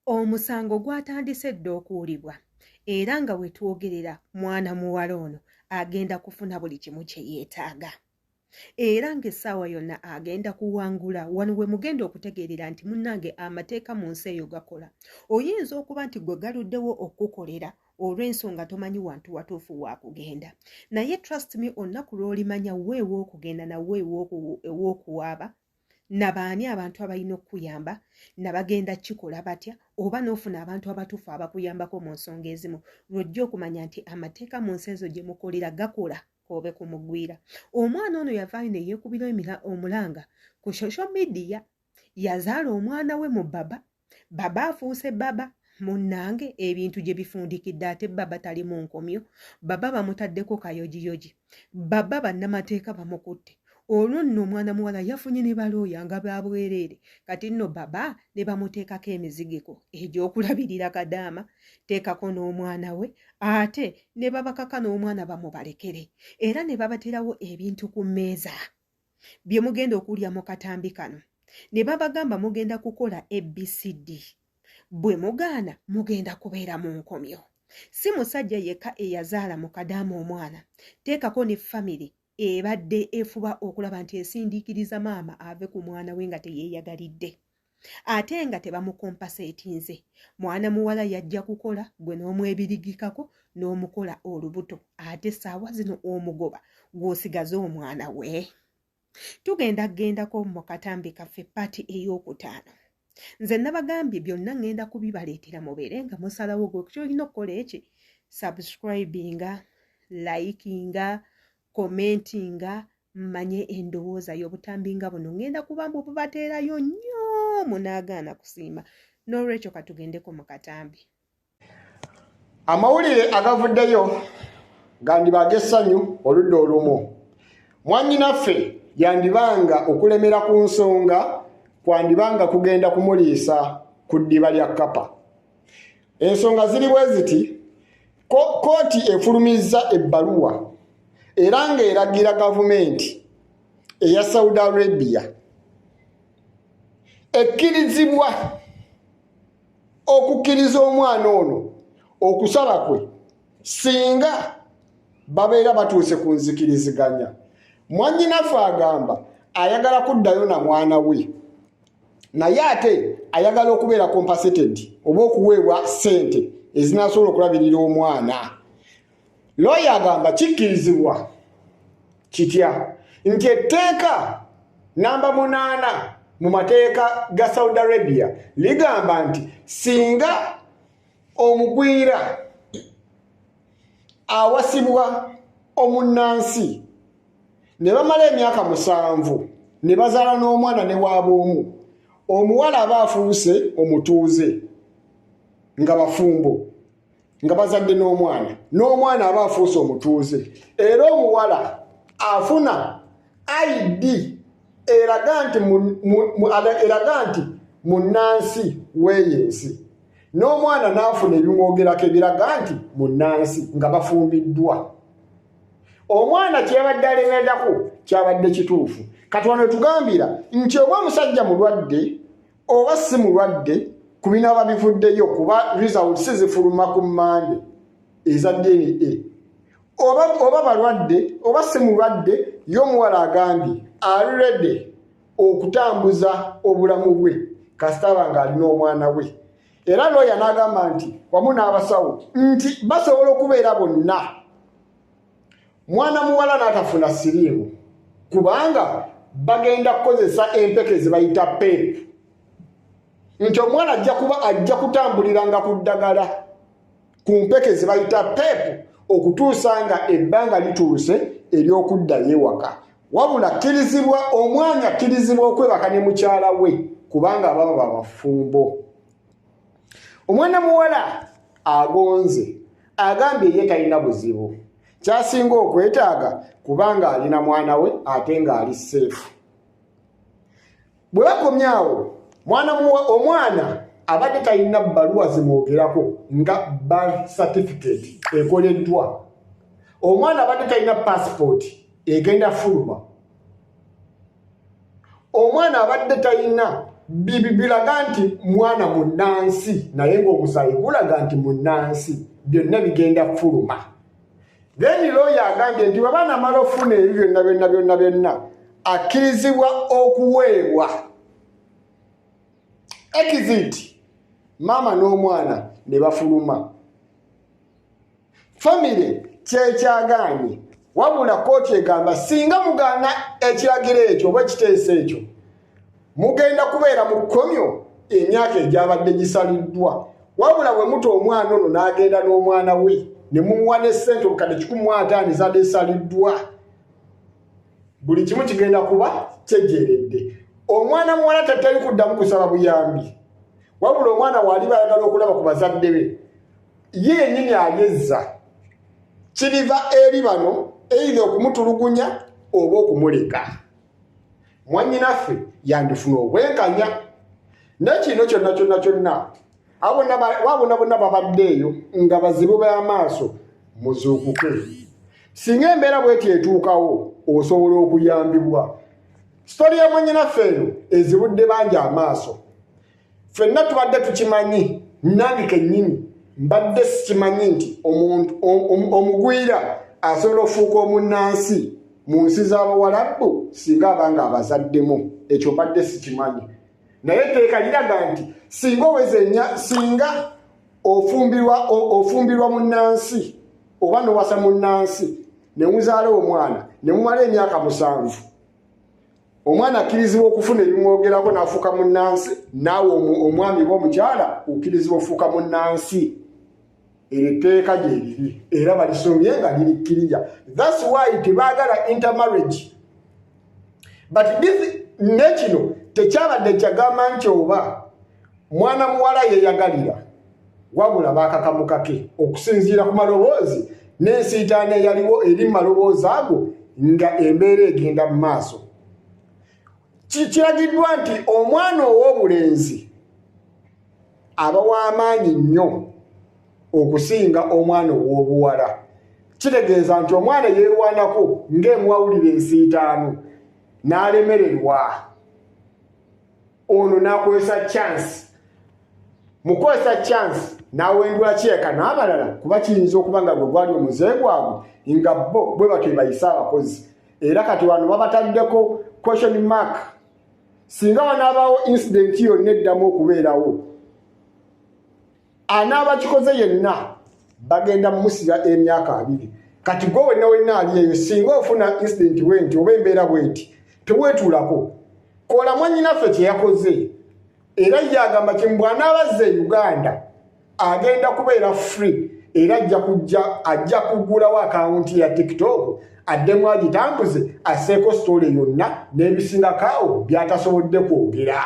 Omusango gwatandise dda okuwulibwa era nga we twogerera mwana muwala ono agenda kufuna buli kimu kye yeetaaga. Era ng'essaawa yonna agenda kuwangula wano we mugenda okutegeerera nti munnange amateeka mu nsi eyo gakola. Oyinza okuba nti gwe galuddewo okukolera olw'ensonga tomanyi wantu watuufu wa kugenda. Naye trust me olunaku lw'olimanya weewo okugenda na weewo ew'okuwaaba nabaani abantu abalina okukuyamba nabagenda kikola batya oba n'ofuna abantu abatuufu abakuyambako mu nsonga ezimu lw'ojja okumanya nti amateeka mu nsi ezo gye mukolera gakola koobe kumugwira. Omwana ono yavaayo ne yeekubira omulanga ku social media yazaala omwana we mu baba afuuse baba munnange ebintu gye bifundikidde ate baba tali mu nkomyo baba bamutaddeko kayogiyogi baba bannamateeka bamukutte. Olwo nno omwana muwala yafunye ne balooya nga babwereere kati nno baba ne bamuteekako emizigiko egy'okulabirira kadaama teekako n'omwana we ate ne babakaka n'omwana bamubalekere era ne babaterawo ebintu ku mmeeza bye mugenda okulya mu katambi kano ne babagamba mugenda kukola ABCD bwe mugaana mugenda kubeera mu nkomyo. Si musajja yekka eyazaala mu kadaama omwana teekako ne famire ebadde efuba okulaba nti esindiikiriza maama ave ku mwana we nga teyeeyagalidde ate nga tebamukompaseetinze. Mwana muwala yajja kukola gwe n'omwebirigikako n'omukola olubuto ate essaawa zino omugoba gw'osigaze omwana we. Tugendagendako mu katambi kaffe paati ey'okutaano. Nze nabagambye byonna ngenda kubibaleetera mubeere nga musalawo gwe kyolina okukola eki subscribinga likinga commentinga mmanye endowooza y'obutambi nga buno ngenda kuba bubateerayo nnyo munaagaana kusiima. N'olwekyo katugendeko mu katambi. Amawulire agavuddeyo gandiba ag'essanyu oludda olumu. Mwannyinaffe yandibanga okulemera ku nsonga kwandibanga kugenda kumuliisa ku ddiba lya kkapa. Ensonga ziri bwe ziti kooti efulumizza ebbaluwa era ng'eragira gavumenti eya Saudi Arabia ekkirizibwa okukkiriza omwana ono okusala kwe singa babeera batuuse ku nzikiriziganya. Mwannyinaffe agamba ayagala kuddayo na mwana we naye ate ayagala okubeera compensated oba okuweebwa ssente ezinasobola okulabirira omwana. Lawyer agamba kikkirizibwa kitya nti etteeka namba 8 mu mateeka ga Saudi Arabia ligamba nti singa omugwira awasibwa omunnansi ne bamala emyaka 7 ne bazaala n'omwana ne waab'omu omuwala aba afuuse omutuuze nga bafumbo nga bazadde n'omwana aba afuuse omutuuze era omuwala afuna ID eraga nti munnansi w'eyensi n'omwana n'afuna ebimwogerako ebiraga nti munnansi nga bafumbiddwa. Omwana kyebadde alemererako kyabadde kituufu. Kati wano tugambira nti oba omusajja mulwadde oba si mulwadde ku binaaba bivuddeyo kuba results zifuluma ku Monday eza DNA oba balwadde oba si mulwadde y'omuwala agambye ali ready okutambuza obulamu bwe kasitaba ng'alina omwana we. Era lawyer n'agamba nti wamu n'abasawo nti basobola okubeera bonna mwana muwala n'atafuna siriimu kubanga bagenda kukozesa empeke ze bayita PEP nti omwana ajja kutambuliranga ku ddagala ku mpeke ze bayita PEP okutuusa nga ebbanga lituuse ery'okuddayo ewaka. Wabula omwana akkirizibwa okwebaka ne mukyala we kubanga baba babafumbo. Omwana muwala agonze agambye ye talina buzibu kyasinga okwetaaga kubanga alina mwana we ate ng'ali seefu. Bwe bakomyawo omwana abadde talina bbaluwa zimwogerako nga birth certificate ekoleddwa. Omwana abadde talina passport egenda fuluma. Omwana abadde talina biraga nti mwana munnansi naye ng'omusaayi gulaga nti munnansi byonna bigenda fuluma. Then lawyer agambye nti baba namala ofuna ebyo byonna akkirizibwa okuweebwa exit. Maama n'omwana ne bafuluma. Family kyekyagaanye wabula kooti egamba singa mugaana ekiragiro ekyo oba ekiteeso ekyo mugenda kubeera mu kkomyo emyaka egyabadde gisaliddwa. Wabula bwe muto omwana ono n'agenda n'omwana we ne mumuwa n'essente obukadde 150 ezadde esaliddwa, buli kimu kigenda kuba kyejjeeredde. Omwana muwala tatali kuddamu kusaba buyambi, wabula omwana waali bayagala okulaba ku bazadde be ye yennyini agezza. Kiriva eri bano eitha okumutulugunya oba okumuleka. Mwannyinaffe yandifuna obwenkanya. Nekino kyonna wabona bonna babaddeeyo nga bazibu b'amaaso muzuukuke. Singa embeera bweti etuukawo osobola okuyambibwa. Sitori ya mwannyinaffe eno ezibudde bangi amaaso. Ffenna tubadde tukimanyi, nange kennyini mbadde sikimanyi nti omugwira asobola okufuuka omunnansi mu nsi z'Abawarabu singa abanga abazaddemu. Ekyo mbadde sikimanyi, naye etteeka liraga nti singa ofumbirwa munnansi oba n'owasa munnansi ne muzaala omwana ne mumala emyaka 7, omwana akkirizibwa okufuna ebimwogerako n'afuuka munnansi, naawe omwami b'omukyala okkirizibwa okufuuka munnansi. Etteeka gye liri era balisomye nga lirikkirira. That's why tebaagala intermarriage. But nekino tekyabadde kyagamba nti oba mwana muwala yeyagalira, wabula baakakamukake okusinziira ku maloboozi n'ensiitaano eyaliwo eri maloboozi ago nga embeera egenda mu maaso. Kiragiddwa nti omwana ow'obulenzi aba w'amaanyi nnyo okusinga omwana ow'obuwala. Kitegeeza nti omwana yeerwanako ng'emuwawulira ensiitaano n'alemererwa, ono n'akozesa chance. Mu kukozesa chance n'awendula kyeka n'abalala kuba kiyinza okuba nga gwe gwali omuze gwabwe nga bo bwe batyo bayise abakozi. Era kati wano babataddeko question mark. Singa wanaabaawo incident yonna eddamu okubeerawo, anaaba kikoze yenna bagenda mumusiba emyaka 2. Kati gwe wenna ali eyo singa ofuna incident bwenti oba embeera bwenti teweetuulako. Kola mwannyinaffe kye yakoze era yagamba kimbwana abazze Uganda agenda kubeera free era ajja kugulawo akawunti ya TikTok addemu agitambuze aseeko story yonna n'ebisingakaawo byatasobodde kwogera.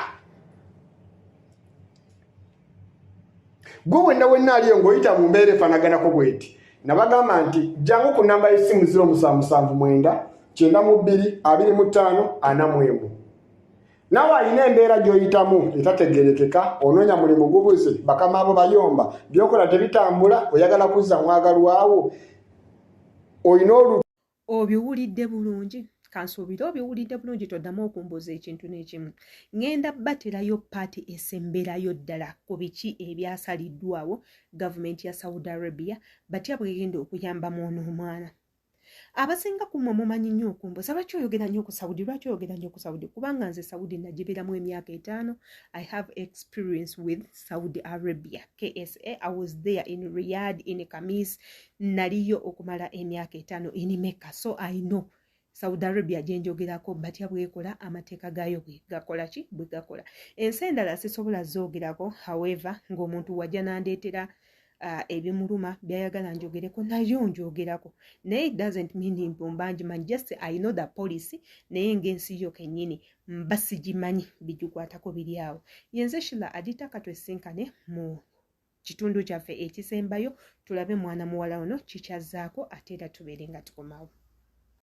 Gwe wenna aliyo ng'oyita mu mbeera efanaganako bweti. Nabagamba nti jangu ku namba y'essimu 0779 92 25 41. Nawe alina embeera gy'oyitamu etategerekeka, onoonya mulimu gubuze, bakama abo bayomba, byokola tebitambula, oyagala kuzza mwagalwawo, olina obiwulidde bulungi. Kansuubira obiwulidde bulungi toddamu okumbuuza ekintu n'ekimu. Ngenda baterayo paati esemberayo ddala ku biki ebyasaliddwawo gavumenti ya Saudi Arabia batya bwegenda okuyambamu ono omwana. Abasinga kumwe mumanyi nnyo okumbuuza lwaki oyogera nnyo ku Saudi, lwaki oyogera nnyo ku Saudi? Kubanga nze Saudi nagibeeramu emyaka 5. I have experience with Saudi Arabia, KSA. I was there in Riyadh, in Kamis, naliyo okumala emyaka 5 in Mecca. So I know Saudi Arabia gyenjogerako batya bwekola, amateeka gayo bwe gakola. Ensi endala sisobola zoogerako, however ng'omuntu wajja nandeetera ebimuluma byayagala njogereko nayo njogerako. Naye it doesn't mean mbumbanjimanyi, just I know the policy, naye ng'ensi yo kennyini mba sigimanyi bigikwatako biri awo. Yenze Sheila Adita katwesinkane mu kitundu kyaffe ekisembayo tulabe mwana muwala ono kikyazzaako ate era tubeere nga tukomawo.